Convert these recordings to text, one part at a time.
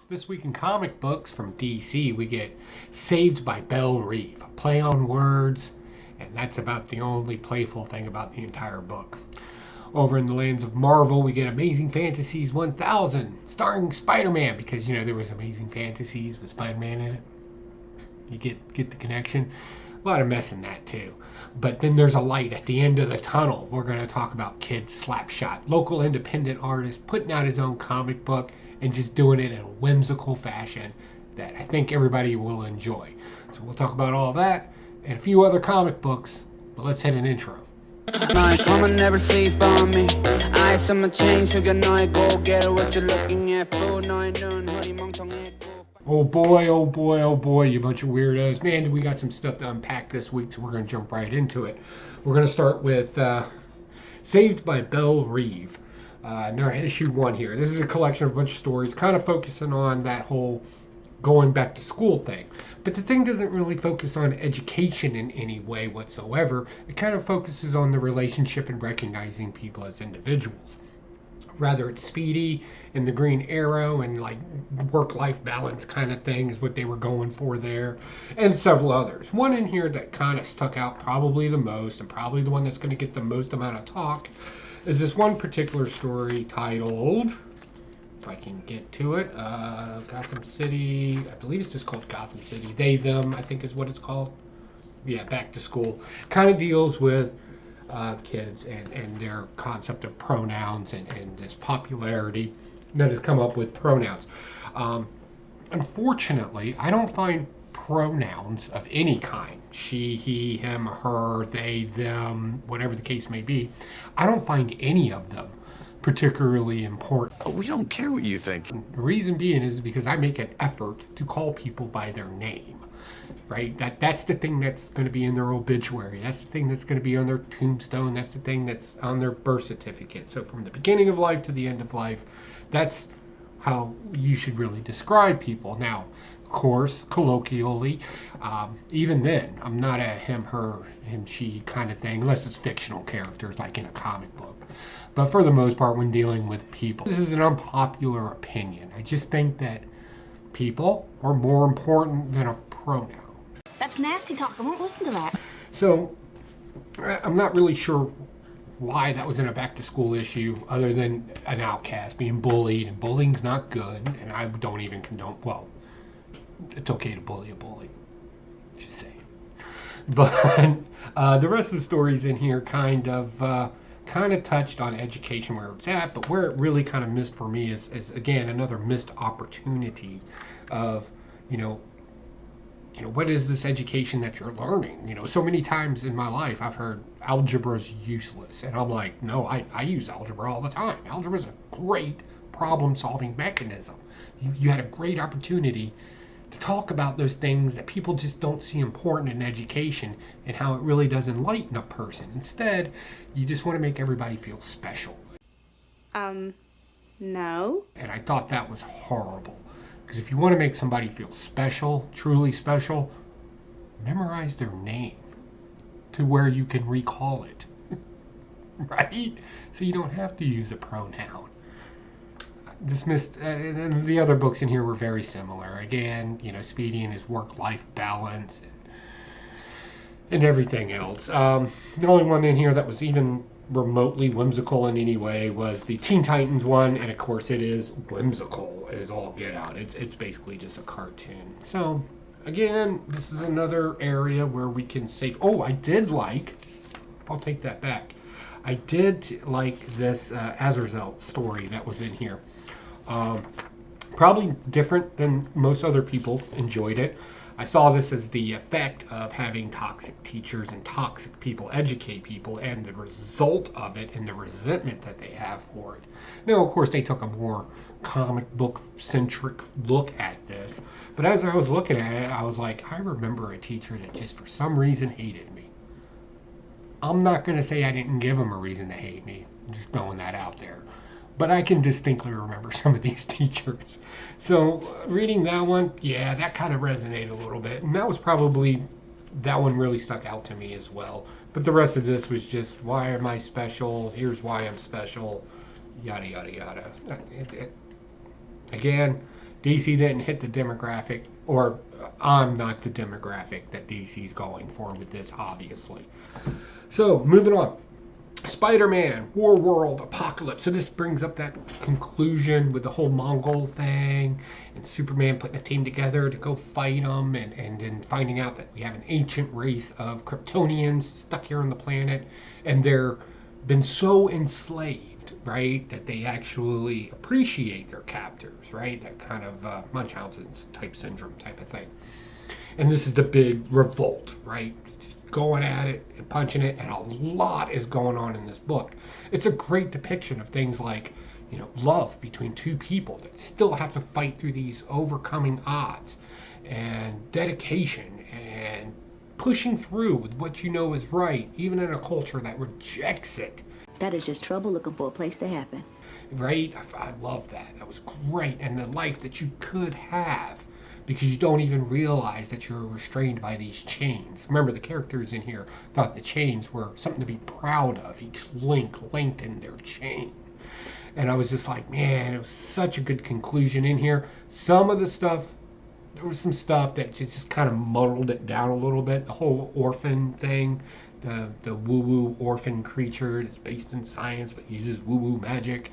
This week in comic books from DC, we get Saved by Belle Reve, a play on words, and that's about the only playful thing about the entire book. Over in the lands of Marvel, we get Amazing Fantasies 1000, starring Spider-Man, because there was Amazing Fantasies with Spider-Man in it. You get the connection. A lot of mess in that too. But then there's a light at the end of the tunnel. We're going to talk about Kid Slapshot, local independent artist putting out his own comic book and just doing it in a whimsical fashion that I think everybody will enjoy. So we'll talk about all that and a few other comic books, but let's hit an intro. Come on, never sleep on me. I some change, so you know I go get what you're looking at. Oh boy, oh boy, oh boy, you bunch of weirdos. Man, we got some stuff to unpack this week, so we're going to jump right into it. We're going to start with Saved by Belle Reve. Now, issue 1 here. This is a collection of a bunch of stories, kind of focusing on that whole going back to school thing. But the thing doesn't really focus on education in any way whatsoever. It kind of focuses on the relationship and recognizing people as individuals. Rather, it's Speedy and the Green Arrow and like work-life balance kind of thing is what they were going for there, and several others. One in here that kind of stuck out probably the most, and probably the one that's going to get the most amount of talk, is this one particular story titled, if I can get to it, Gotham City. I believe it's just called Gotham City. They, them, I think is what it's called. Yeah, back to school. Kind of deals with kids and their concept of pronouns and this popularity that has come up with pronouns. Unfortunately, I don't find pronouns of any kind, she, he, him, her, they, them, whatever the case may be, I don't find any of them particularly important. We don't care what you think. The reason being is because I make an effort to call people by their name. Right? That's the thing that's going to be in their obituary. That's the thing that's going to be on their tombstone. That's the thing that's on their birth certificate. So from the beginning of life to the end of life, that's how you should really describe people. Now, of course, colloquially, even then, I'm not a him, her, him, she kind of thing, unless it's fictional characters like in a comic book. But for the most part, when dealing with people, this is an unpopular opinion. I just think that people are more important than a pronoun. That's nasty talk. I won't listen to that. So, I'm not really sure why that was in a back-to-school issue, other than an outcast being bullied, and bullying's not good, and I don't even condone, well, it's okay to bully a bully, just saying. But the rest of the stories in here kind of touched on education where it's at, but where it really kind of missed for me is again, another missed opportunity of, what is this education that you're learning? So many times in my life I've heard algebra's useless, and I'm like, no, I use algebra all the time. Algebra's a great problem-solving mechanism. You had a great opportunity to talk about those things that people just don't see important in education and how it really does enlighten a person. Instead, you just want to make everybody feel special. No. And I thought that was horrible. Because if you want to make somebody feel special, truly special, memorize their name to where you can recall it. Right? So you don't have to use a pronoun. Dismissed, and the other books in here were very similar. Again, Speedy and his work-life balance and everything else. The only one in here that was even remotely whimsical in any way was the Teen Titans one, and of course it is whimsical as all get out. It's basically just a cartoon. So again, this is another area where we can save. Oh, I'll take that back. I did like this Azazel story that was in here. Probably different than most other people enjoyed it. I saw this as the effect of having toxic teachers and toxic people educate people, and the result of it and the resentment that they have for it. Now, of course, they took a more comic book centric look at this, but as I was looking at it, I was like, I remember a teacher that just for some reason hated me. I'm not going to say I didn't give him a reason to hate me. I'm just throwing that out there. But I can distinctly remember some of these teachers. So reading that one, yeah, that kind of resonated a little bit. And that one really stuck out to me as well. But the rest of this was just, why am I special? Here's why I'm special. Yada, yada, yada. Again, DC didn't hit the demographic, or I'm not the demographic that DC's going for with this, obviously. So, moving on. Spider-Man, War World, Apocalypse. So this brings up that conclusion with the whole Mongol thing, and Superman putting a team together to go fight them, and then finding out that we have an ancient race of Kryptonians stuck here on the planet, and they're been so enslaved, right, that they actually appreciate their captors, right? That kind of Munchausen's type syndrome type of thing. And this is the big revolt, right? Going at it and punching it, and a lot is going on in this book. It's a great depiction of things like, you know, love between two people that still have to fight through these overcoming odds, and dedication, and pushing through with what you know is right, even in a culture that rejects it. That is just trouble looking for a place to happen. Right? I love that. That was great. And the life that you could have, because you don't even realize that you're restrained by these chains. Remember, the characters in here thought the chains were something to be proud of. Each link lengthened their chain. And I was just like, man, it was such a good conclusion in here. Some of the stuff, there was some stuff that just kind of muddled it down a little bit. The whole orphan thing, the woo-woo orphan creature that's based in science but uses woo-woo magic.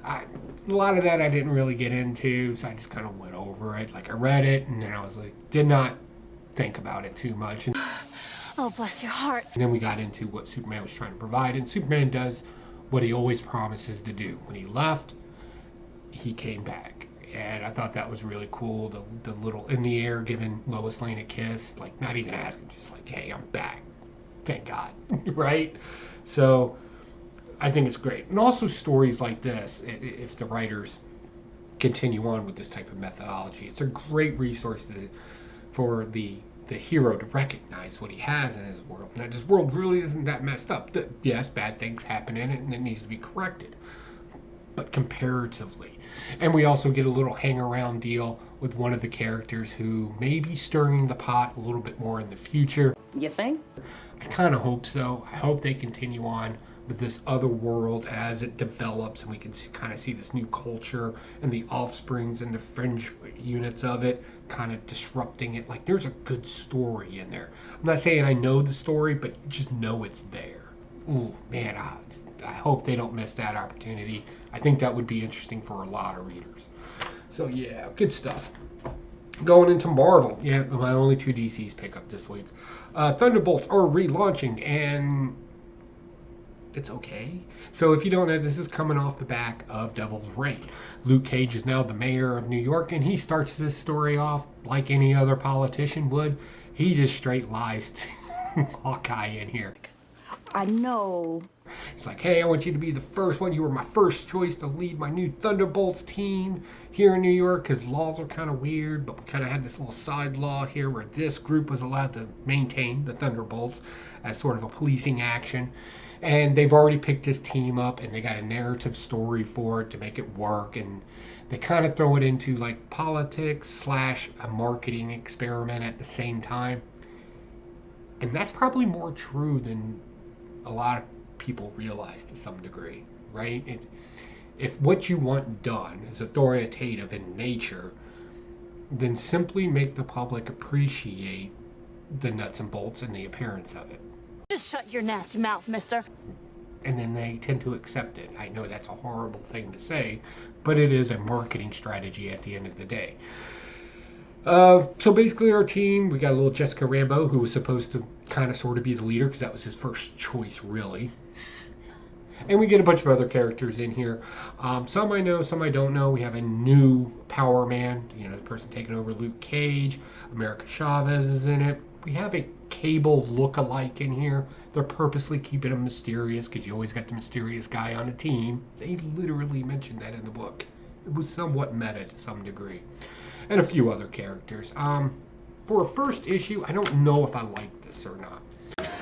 A lot of that I didn't really get into, so I just kind of went over it. Like, I read it, and then I was like, did not think about it too much. And Oh, bless your heart. then we got into what Superman was trying to provide, and Superman does what he always promises to do. When he left, he came back, and I thought that was really cool. The little in the air giving Lois Lane a kiss, like not even asking, just like, hey, I'm back. Thank God, right? So I think it's great. And also stories like this, if the writers continue on with this type of methodology, it's a great resource for the hero to recognize what he has in his world. And that his world really isn't that messed up. Yes, bad things happen in it, and it needs to be corrected. But comparatively. And we also get a little hang-around deal with one of the characters who may be stirring the pot a little bit more in the future. You think? I kind of hope so. I hope they continue on with this other world as it develops, and we can kind of see this new culture and the offsprings and the fringe units of it kind of disrupting it. Like, there's a good story in there. I'm not saying I know the story, but you just know it's there. Ooh, man, I hope they don't miss that opportunity. I think that would be interesting for a lot of readers. So yeah, good stuff. Going into Marvel, yeah, my only two DCs pick up this week. Thunderbolts are relaunching, and it's okay. So if you don't know, this is coming off the back of Devil's Reign. Luke Cage is now the mayor of New York, and he starts this story off like any other politician would. He just straight lies to Hawkeye in here. I know. It's like, hey, I want you to be the first one. You were my first choice to lead my new Thunderbolts team here in New York, because laws are kind of weird, but we kind of had this little side law here where this group was allowed to maintain the Thunderbolts as sort of a policing action. And they've already picked his team up, and they got a narrative story for it to make it work. And they kind of throw it into like politics / a marketing experiment at the same time. And that's probably more true than a lot of people realize to some degree, right? If what you want done is authoritative in nature, then simply make the public appreciate the nuts and bolts and the appearance of it. Just shut your nasty mouth, mister. And then they tend to accept it. I know that's a horrible thing to say, but it is a marketing strategy at the end of the day. So basically our team, we got a little Jessica Rambeau, who was supposed to kind of sort of be the leader because that was his first choice, really. And we get a bunch of other characters in here. Some I know, some I don't know. We have a new Power Man, you know, the person taking over Luke Cage. America Chavez is in it. We have a Cable look-alike in here. They're purposely keeping him mysterious because you always got the mysterious guy on a team. They literally mentioned that in the book. It was somewhat meta to some degree. And a few other characters. For a first issue, I don't know if I like this or not.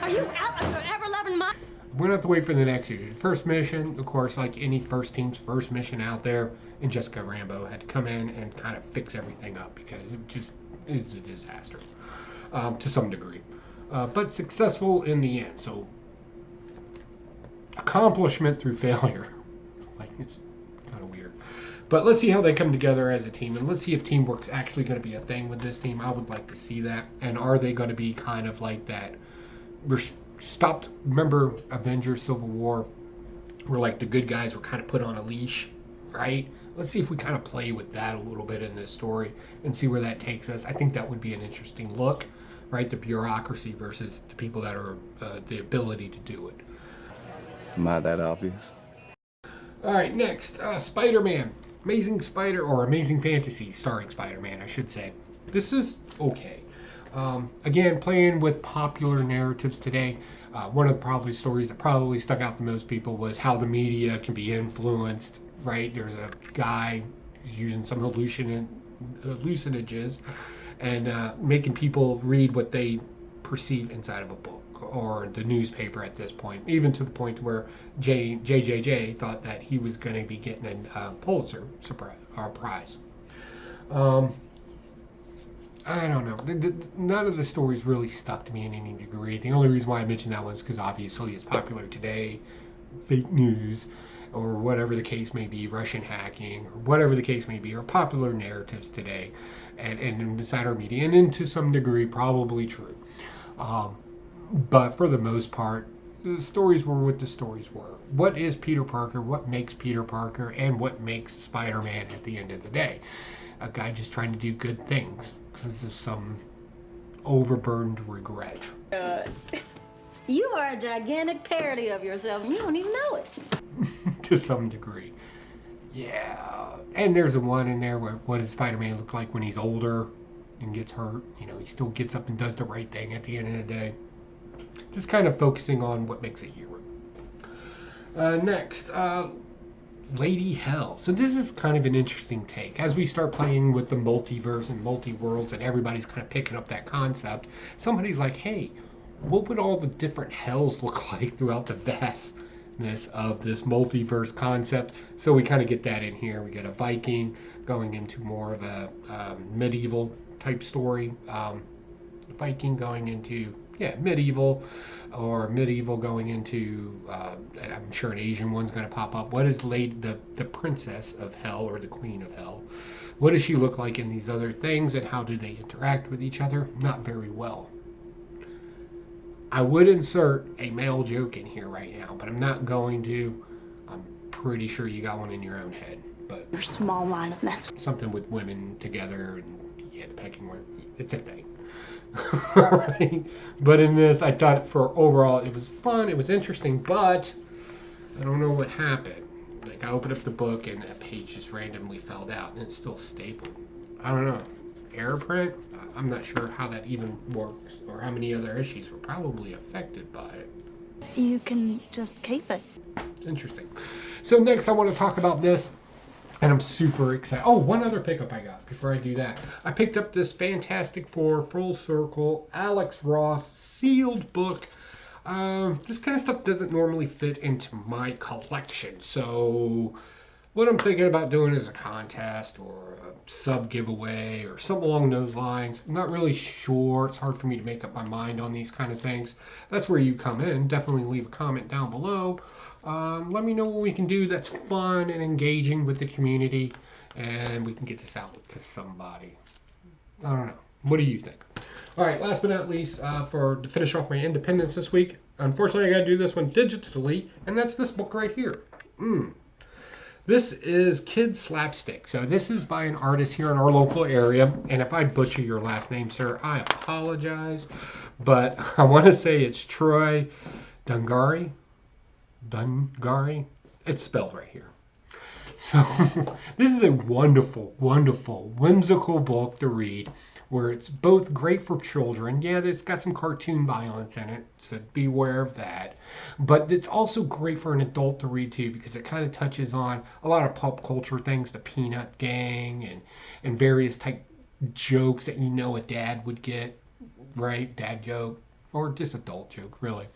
Are you out of your ever-loving mind? We're going to have to wait for the next issue. First mission, of course, like any first team's first mission out there, and Jessica Rambeau had to come in and kind of fix everything up because it just is a disaster to some degree. But successful in the end. So, accomplishment through failure. Like, it's kind of weird. But let's see how they come together as a team, and let's see if teamwork's actually going to be a thing with this team. I would like to see that. And are they going to be kind of like that? Stopped. Remember Avengers Civil War, where like the good guys were kind of put on a leash, right? Let's see if we kind of play with that a little bit in this story and see where that takes us. I think that would be an interesting look, right? The bureaucracy versus the people that are the ability to do it. Am I that obvious? All right, next, Spider-Man. Amazing Spider, or Amazing Fantasy, starring Spider-Man, I should say. This is okay. Again, playing with popular narratives today. One of the probably stories that probably stuck out to most people was how the media can be influenced, right? There's a guy who's using some hallucinogens and making people read what they perceive inside of a book or the newspaper at this point, even to the point where JJJ thought that he was going to be getting a Pulitzer prize. I don't know. None of the stories really stuck to me in any degree. The only reason why I mentioned that one is because obviously it's popular today, fake news, or whatever the case may be, Russian hacking, or whatever the case may be, or popular narratives today, and inside our media, and to some degree probably true. But for the most part, the stories were what the stories were. What is Peter Parker? What makes Peter Parker? And what makes Spider-Man at the end of the day? A guy just trying to do good things because of some overburdened regret. You are a gigantic parody of yourself, and you don't even know it. To some degree. Yeah. And there's a one in there where what does Spider-Man look like when he's older and gets hurt? You know, he still gets up and does the right thing at the end of the day. Just kind of focusing on what makes a hero. Next, Lady Hell. So this is kind of an interesting take. As we start playing with the multiverse and multi-worlds and everybody's kind of picking up that concept, somebody's like, hey, what would all the different hells look like throughout the vastness of this multiverse concept? So we kind of get that in here. We get a Viking going into more of a medieval type story. Viking going into medieval, or medieval going into I'm sure an Asian one's going to pop up. What is the princess of hell, or the queen of hell? What does she look like in these other things, and how do they interact with each other? Not very well. I would insert a male joke in here right now, but I'm not going to. I'm pretty sure you got one in your own head, but Your small line of mess. something with women together and the pecking order. It's a thing. Right? But in this, I thought for overall it was fun, it was interesting, but I don't know what happened. Like, I opened up the book and a page just randomly fell out and it's still stapled. I don't know. Error print? I'm not sure how that even works, or how many other issues were probably affected by it. You can just keep it. Interesting. So next I want to talk about this. And I'm super excited. Oh, one other pickup I got before I do that. I picked up this Fantastic Four Full Circle Alex Ross sealed book. This kind of stuff doesn't normally fit into my collection. So what I'm thinking about doing is a contest or a sub giveaway or something along those lines. I'm not really sure. It's hard for me to make up my mind on these kind of things. That's where you come in. Definitely leave a comment down below. Let me know what we can do that's fun and engaging with the community, and we can get this out to somebody. I don't know. What do you think? All right, last but not least, to finish off my independence this week, unfortunately I got to do this one digitally, and that's this book right here. This is Kid Slapstick. So this is by an artist here in our local area, and if I butcher your last name, sir, I apologize, but I want to say it's Troy Dongarria. It's spelled right here. So this is a wonderful, wonderful, whimsical book to read, where it's both great for children. Yeah, it's got some cartoon violence in it, so beware of that. But it's also great for an adult to read too, because it kind of touches on a lot of pop culture things, the Peanut Gang and various type jokes that a dad would get, right? Dad joke. Or just adult joke, really.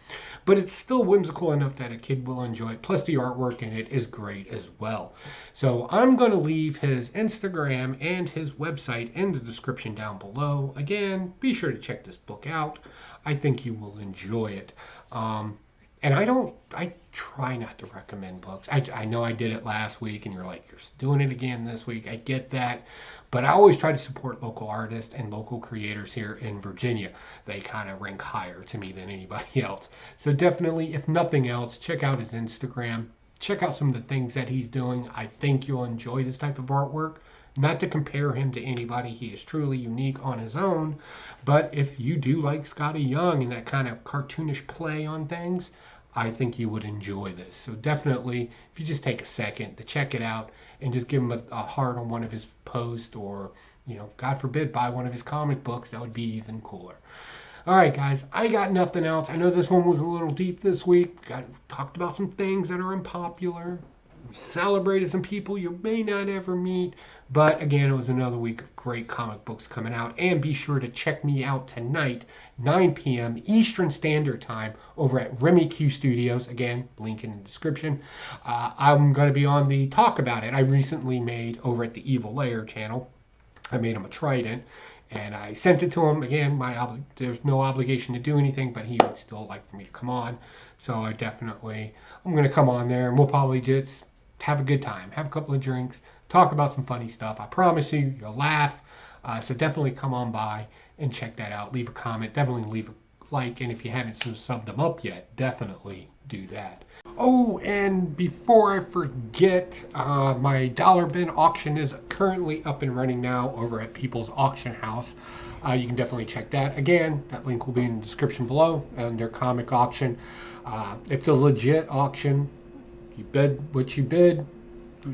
But it's still whimsical enough that a kid will enjoy it. Plus, the artwork in it is great as well. So I'm going to leave his Instagram and his website in the description down below. Again, be sure to check this book out. I think you will enjoy it. And And I try not to recommend books. I know I did it last week and you're like, you're doing it again this week. I get that. But I always try to support local artists and local creators here in Virginia. They kind of rank higher to me than anybody else. So definitely, if nothing else, check out his Instagram. Check out some of the things that he's doing. I think you'll enjoy this type of artwork. Not to compare him to anybody. He is truly unique on his own. But if you do like Scotty Young and that kind of cartoonish play on things, I think you would enjoy this. So definitely, if you just take a second to check it out and just give him a heart on one of his posts, or, God forbid, buy one of his comic books, that would be even cooler. All right, guys, I got nothing else. I know this one was a little deep this week. Talked about some things that are unpopular. Celebrated some people you may not ever meet. But again, it was another week of great comic books coming out. And be sure to check me out tonight, 9 p.m. Eastern Standard Time, over at Remy Q Studios. Again, link in the description. I'm going to be on the Talk About It I recently made over at the Evil Layer channel. I made him a trident. And I sent it to him. Again, there's no obligation to do anything, but he would still like for me to come on. So I'm going to come on there, and we'll probably just have a good time, have a couple of drinks, talk about some funny stuff. I promise you'll laugh. So definitely come on by and check that out. Leave a comment. Definitely leave a like. And if you haven't subbed them up yet, definitely do that. Oh, and before I forget, my dollar bin auction is currently up and running now over at People's Auction House. You can definitely check that. Again, that link will be in the description below, and their comic auction. It's a legit auction. You bid what you bid.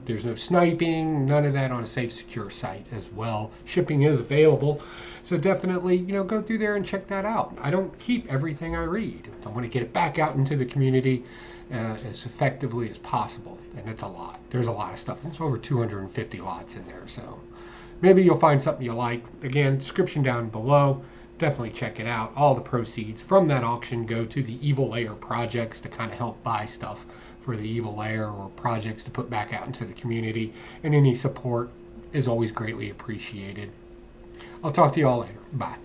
There's no sniping, none of that, on a safe, secure site as well. Shipping is available. So definitely, go through there and check that out. I don't keep everything I read. I want to get it back out into the community as effectively as possible. And it's a lot. There's a lot of stuff. There's over 250 lots in there. So maybe you'll find something you like. Again, description down below. Definitely check it out. All the proceeds from that auction go to the Evil Layer projects to kind of help buy stuff for the Evil Layer, or projects to put back out into the community. And any support is always greatly appreciated. I'll talk to you all later. Bye.